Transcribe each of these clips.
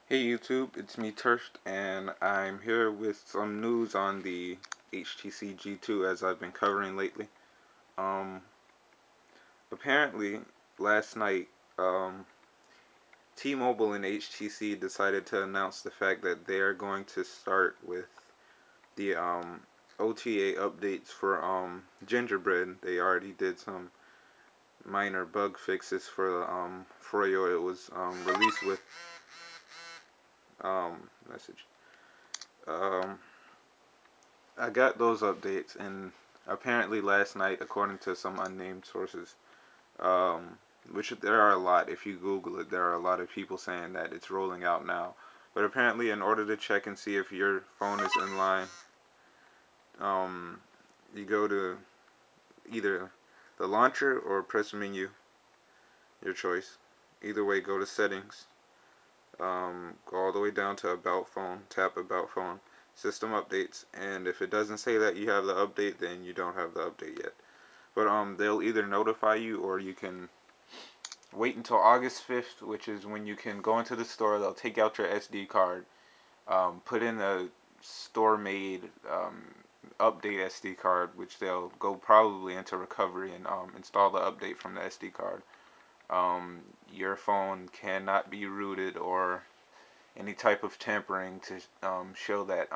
Hey YouTube, it's me Turst, and I'm here with some news on the HTC G2 as I've been covering lately. Um, Apparently, last night, T-Mobile and HTC decided to announce the fact that they are going to start with the OTA updates for Gingerbread. They already did some minor bug fixes for the Froyo. It was released with message. Um, I got those updates, and apparently last night, according to some unnamed sources, which there are a lot. If you Google it, there are a lot of people saying that it's rolling out now. But apparently, in order to check and see if your phone is in line, um, you go to either the launcher or press menu, your choice. Either way, go to settings, go all the way down to about phone, tap about phone, system updates, and if it doesn't say that you have the update, then you don't have the update yet. But they'll either notify you, or you can wait until August 5th, which is when you can go into the store. They'll take out your SD card, put in a store-made update SD card, which they'll go probably into recovery and install the update from the SD card. Your phone cannot be rooted or any type of tampering to show that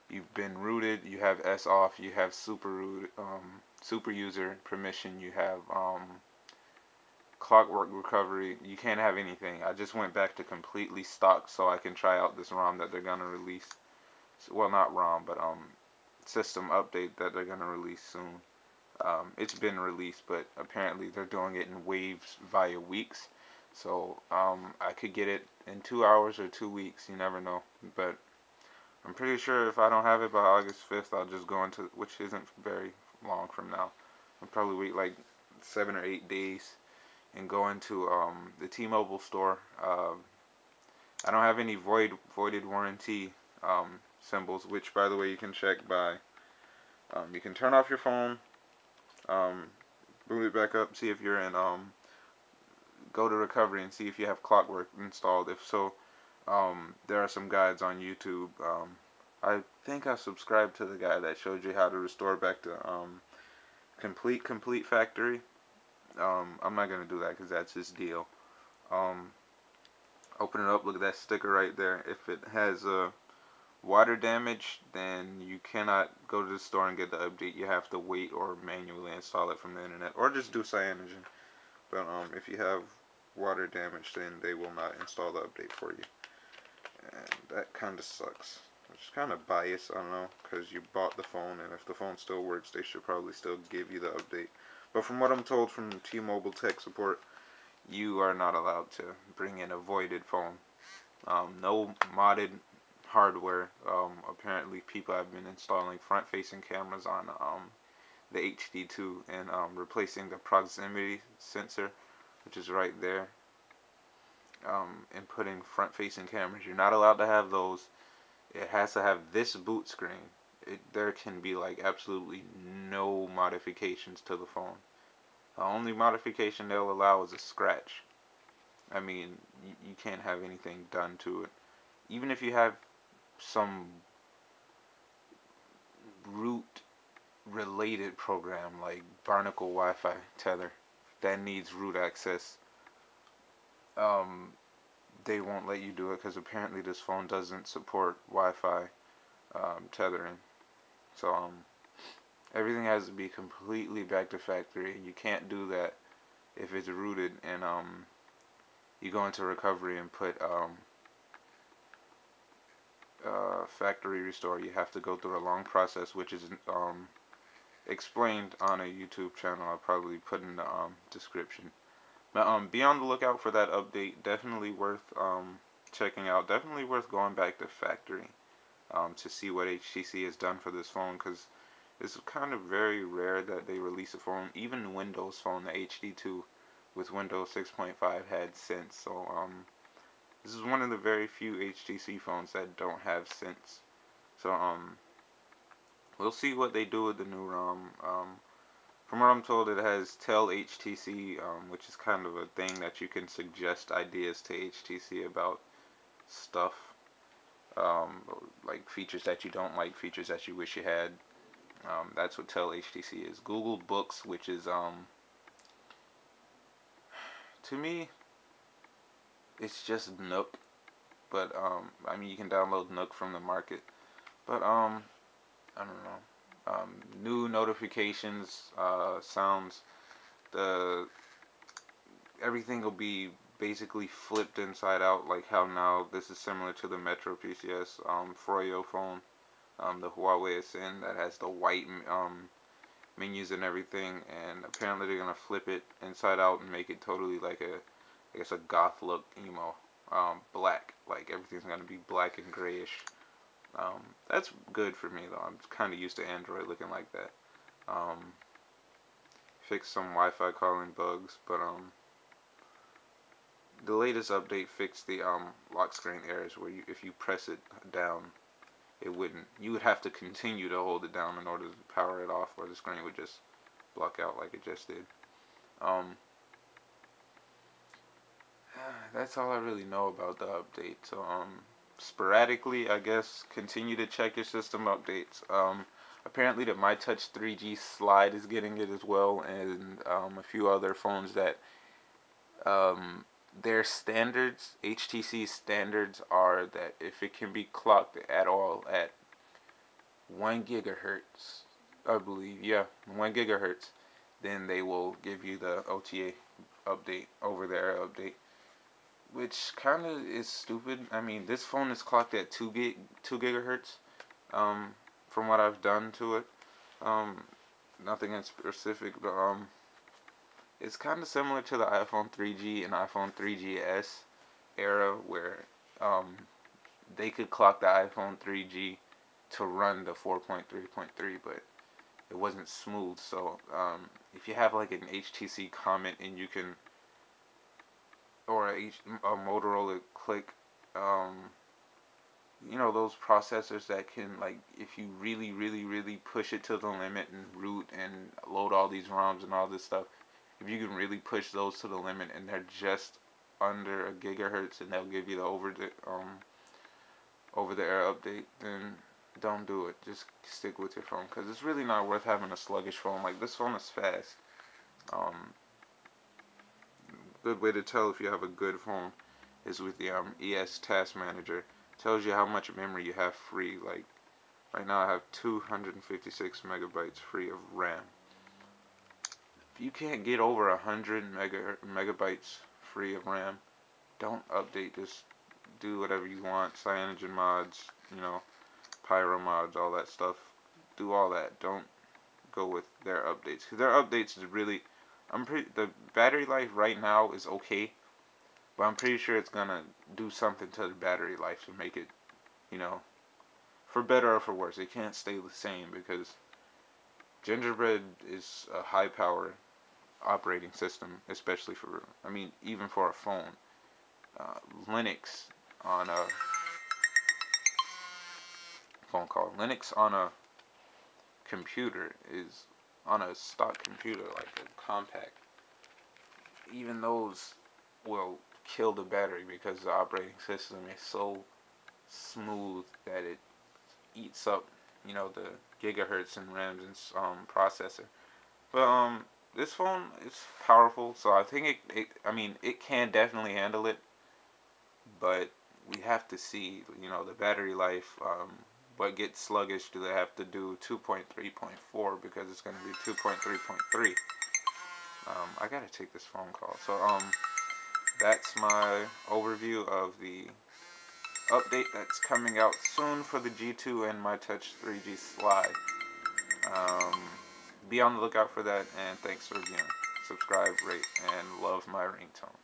you've been rooted. You have S off. You have super user permission. You have clockwork recovery. You can't have anything. I just went back to completely stock so I can try out this ROM that they're gonna release. Well, not ROM, but system update that they're gonna release soon. It's been released, but apparently they're doing it in waves via weeks. So I could get it in 2 hours or 2 weeks. You never know. But I'm pretty sure if I don't have it by August 5th, I'll just go into, which isn't very long from now. I'll probably wait like 7 or 8 days and go into the T-Mobile store. I don't have any voided warranty symbols, which by the way you can check by, you can turn off your phone, boot it back up, see if you're in, go to recovery and see if you have clockwork installed. If so, there are some guides on YouTube. I think I subscribed to the guy that showed you how to restore back to complete factory. I'm not gonna do that because that's his deal. Open it up. Look at that sticker right there. If it has water damage, then you cannot go to the store and get the update. You have to wait or manually install it from the internet, or just do cyanogen. But if you have water damage, then they will not install the update for you, and that kind of sucks. It's kind of biased, I don't know, because you bought the phone, and if the phone still works, they should probably still give you the update. But from what I'm told from T-Mobile tech support, you are not allowed to bring in a voided phone. No modded hardware. Apparently, people have been installing front-facing cameras on the HD2 and replacing the proximity sensor, which is right there, and putting front-facing cameras. You're not allowed to have those. It has to have this boot screen. There can be like absolutely no modifications to the phone. The only modification they'll allow is a scratch. I mean, you can't have anything done to it. Even if you have some root related program like Barnacle Wi-Fi tether that needs root access, they won't let you do it because apparently this phone doesn't support Wi-Fi tethering. So everything has to be completely back to factory. You can't do that if it's rooted and you go into recovery and put factory restore. You have to go through a long process, which is explained on a YouTube channel. I'll probably put in the description. But be on the lookout for that update. Definitely worth checking out. Definitely worth going back to factory to see what HTC has done for this phone, because it's kind of very rare that they release a phone. Even Windows Phone, the HD2 with Windows 6.5 had Sense. So this is one of the very few HTC phones that don't have Sense. So we'll see what they do with the new ROM. From what I'm told, it has Tell HTC, which is kind of a thing that you can suggest ideas to HTC about stuff, um, like features that you don't like, features that you wish you had. That's what Tell HTC is. Google Books, which is to me, it's just Nook, but I mean you can download Nook from the market, but I don't know. New notifications, sounds, the everything will be basically flipped inside out, like how now this is similar to the Metro PCS Froyo phone, the Huawei Ascend that has the white menus and everything, and apparently they're gonna flip it inside out and make it totally like I guess a goth look emo, black, like everything's gonna be black and grayish. That's good for me though. I'm kind of used to Android looking like that. Um, Fix some Wi-Fi calling bugs, but the latest update fixed the lock screen errors where if you press it down, it wouldn't. You would have to continue to hold it down in order to power it off, or the screen would just block out like it just did. Um, that's all I really know about the update. So sporadically, I guess, continue to check your system updates. Apparently, the My Touch 3G slide is getting it as well, and a few other phones that their standards, HTC standards, are that if it can be clocked at all at 1 gigahertz, I believe, yeah, 1 gigahertz, then they will give you the OTA update, over the air update, which kind of is stupid. I mean, this phone is clocked at 2 gigahertz, from what I've done to it. Um, Nothing in specific, but it's kind of similar to the iPhone 3G and iPhone 3GS era, where they could clock the iPhone 3G to run the 4.3.3, but it wasn't smooth. So if you have like an HTC Comet and you can, or a Motorola Click, you know, those processors that can, like, if you really, really, really push it to the limit and root and load all these ROMs and all this stuff, if you can really push those to the limit and they're just under a gigahertz and they'll give you the over the air update, then don't do it. Just stick with your phone, because it's really not worth having a sluggish phone. Like, this phone is fast. Good way to tell if you have a good phone is with the ES Task Manager. Tells you how much memory you have free. Like, right now I have 256 megabytes free of RAM. If you can't get over 100 megabytes free of RAM, don't update. Just do whatever you want. Cyanogen mods, you know, pyro mods, all that stuff. Do all that. Don't go with their updates, because their updates is really, the battery life right now is okay, but I'm pretty sure it's gonna do something to the battery life to make it, you know, for better or for worse. It can't stay the same, because Gingerbread is a high power operating system, especially for, I mean, even for a phone. Linux on a phone call. Linux on a computer is, on a stock computer, like a compact. Even those will kill the battery, because the operating system is so smooth that it eats up, you know, the gigahertz and RAMs and processor. But this phone is powerful, so I think I mean, it can definitely handle it, but we have to see, you know, the battery life. What gets sluggish? Do they have to do 2.3.4, because it's going to be 2.3.3? I gotta take this phone call. So that's my overview of the update that's coming out soon for the G2 and My Touch 3G Slide. Be on the lookout for that, and thanks for, you know, subscribe, rate, and love my ringtone.